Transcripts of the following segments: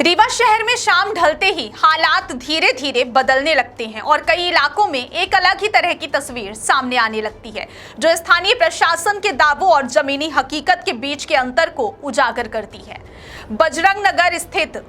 रीवा शहर में शाम ढलते ही हालात धीरे धीरे बदलने लगते हैं और कई इलाकों में एक अलग ही तरह की तस्वीर सामने आने लगती है, जो स्थानीय प्रशासन के दावों और जमीनी हकीकत के बीच के अंतर को उजागर करती है। बजरंग नगर स्थित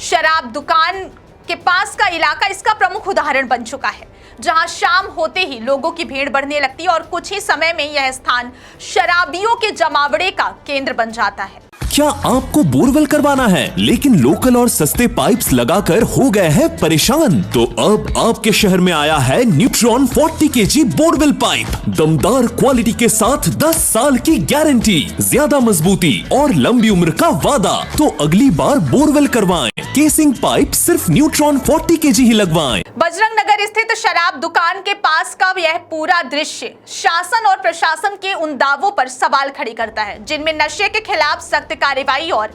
शराब दुकान के पास का इलाका इसका प्रमुख उदाहरण बन चुका है, जहां शाम होते ही लोगों की भीड़ बढ़ने लगती है और कुछ ही समय में यह स्थान शराबियों के जमावड़े का केंद्र बन जाता है। क्या आपको बोरवेल करवाना है लेकिन लोकल और सस्ते पाइप्स लगाकर हो गए हैं परेशान? तो अब आपके शहर में आया है न्यूट्रॉन 40 kg बोरवेल पाइप। दमदार क्वालिटी के साथ 10 साल की गारंटी, ज्यादा मजबूती और लंबी उम्र का वादा। तो अगली बार बोरवेल करवाएं, केसिंग पाइप सिर्फ न्यूट्रॉन 40 kg ही लगवाएं। बजरंग नगर स्थित शराब दुकान के पास का यह पूरा दृश्य शासन और प्रशासन के उन दावों पर सवाल खड़े करता है, जिनमें नशे के खिलाफ सख्त कार्रवाई और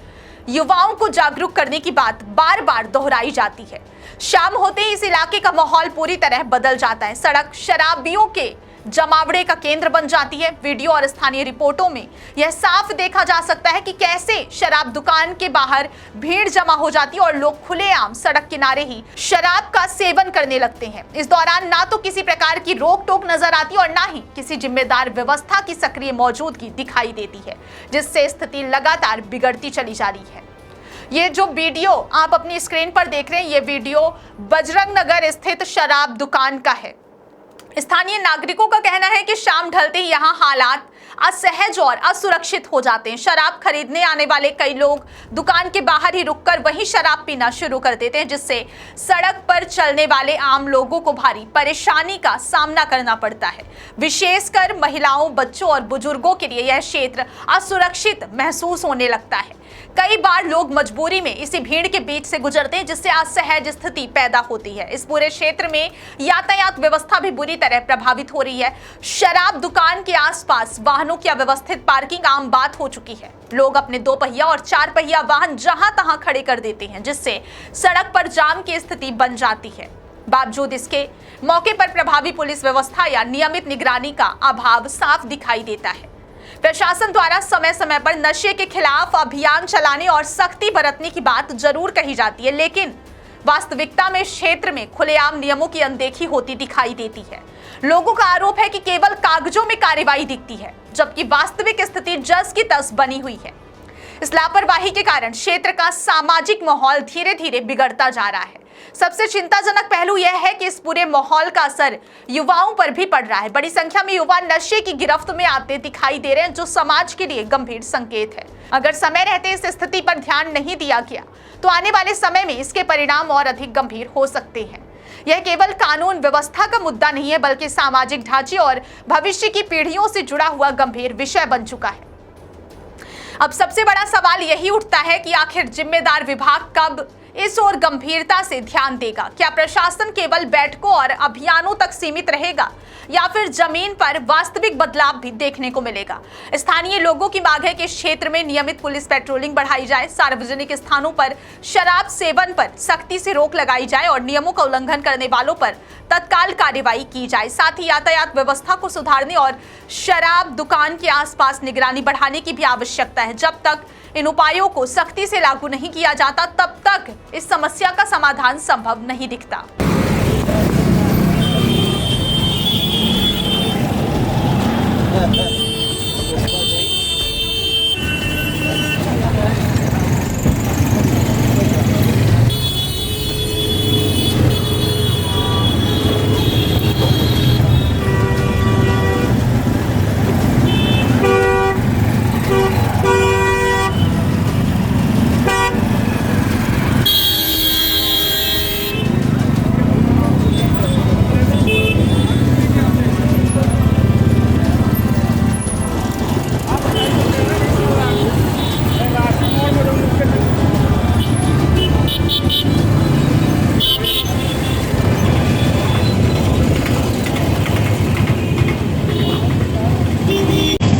युवाओं को जागरूक करने की बात बार बार दोहराई जाती है। शाम होते ही इस इलाके का माहौल पूरी तरह बदल जाता है। सड़क शराबियों के जमावड़े का केंद्र बन जाती है। वीडियो और स्थानीय रिपोर्टों में यह साफ देखा जा सकता है कि कैसे शराब दुकान के बाहर भीड़ जमा हो जाती है और लोग खुलेआम सड़क किनारे ही शराब का सेवन करने लगते हैं। इस दौरान ना तो किसी प्रकार की रोक टोक नजर आती और ना ही किसी जिम्मेदार व्यवस्था की सक्रिय मौजूदगी दिखाई देती है, जिससे स्थिति लगातार बिगड़ती चली जा रही है। ये जो वीडियो आप अपनी स्क्रीन पर देख रहे हैं, ये वीडियो बजरंग नगर स्थित शराब दुकान का है। स्थानीय नागरिकों का कहना है कि शाम ढलते ही यहाँ हालात असहज और असुरक्षित हो जाते हैं। शराब खरीदने आने वाले कई लोग दुकान के बाहर ही रुककर वहीं शराब पीना शुरू कर देते हैं, जिससे सड़क पर चलने वाले आम लोगों को भारी परेशानी का सामना करना पड़ता है। विशेषकर महिलाओं, बच्चों और बुजुर्गों के लिए यह क्षेत्र असुरक्षित महसूस होने लगता है। कई बार लोग मजबूरी में इसी भीड़ के बीच से गुजरते हैं, जिससे असहज स्थिति पैदा होती है। इस पूरे क्षेत्र में यातायात व्यवस्था भी बुरी तरह प्रभावित हो रही है। शराब दुकान के आसपास वाहनों की अव्यवस्थित पार्किंग आम बात हो चुकी है। लोग अपने 2 पहिया और 4 पहिया वाहन जहां तहां खड़े कर देते हैं, जिससे सड़क पर जाम की स्थिति बन जाती है। बावजूद इसके मौके पर प्रभावी पुलिस व्यवस्था या नियमित निगरानी का अभाव साफ दिखाई देता है। प्रशासन द्वारा समय समय पर नशे के खिलाफ अभियान चलाने और सख्ती बरतने की बात जरूर कही जाती है, लेकिन वास्तविकता में क्षेत्र में खुलेआम नियमों की अनदेखी होती दिखाई देती है। लोगों का आरोप है कि केवल कागजों में कार्रवाई दिखती है, जबकि वास्तविक स्थिति जस की तस बनी हुई है। इस लापरवाही के कारण क्षेत्र का सामाजिक माहौल धीरे धीरे बिगड़ता जा रहा है। सबसे चिंताजनक पहलू यह है कि इस पूरे माहौल का असर युवाओं पर भी पड़ रहा है। बड़ी संख्या में युवा नशे की गिरफ्त में आते दिखाई दे रहे हैं, जो समाज के लिए गंभीर संकेत है। अगर समय रहते इस स्थिति पर ध्यान नहीं दिया गया तो आने वाले समय में इसके परिणाम और अधिक गंभीर हो सकते हैं। यह केवल कानून व्यवस्था का मुद्दा नहीं है, बल्कि सामाजिक ढांचे और भविष्य की पीढ़ियों से जुड़ा हुआ गंभीर विषय बन चुका है। अब सबसे बड़ा सवाल यही उठता है कि आखिर जिम्मेदार विभाग कब इस ओर गंभीरता से ध्यान देगा? क्या प्रशासन केवल बैठकों और अभियानों तक सीमित रहेगा या फिर जमीन पर वास्तविक बदलाव भी देखने को मिलेगा? स्थानीय लोगों की मांग है कि इस क्षेत्र में नियमित पुलिस पेट्रोलिंग बढ़ाई जाए, सार्वजनिक स्थानों पर शराब सेवन पर सख्ती से रोक लगाई जाए और नियमों का उल्लंघन करने वालों पर तत्काल कार्रवाई की जाए। साथ ही यातायात व्यवस्था को सुधारने और शराब दुकान के आसपास निगरानी बढ़ाने की भी आवश्यकता है। जब तक इन उपायों को सख्ती से लागू नहीं किया जाता, तब तक इस समस्या का समाधान संभव नहीं दिखता।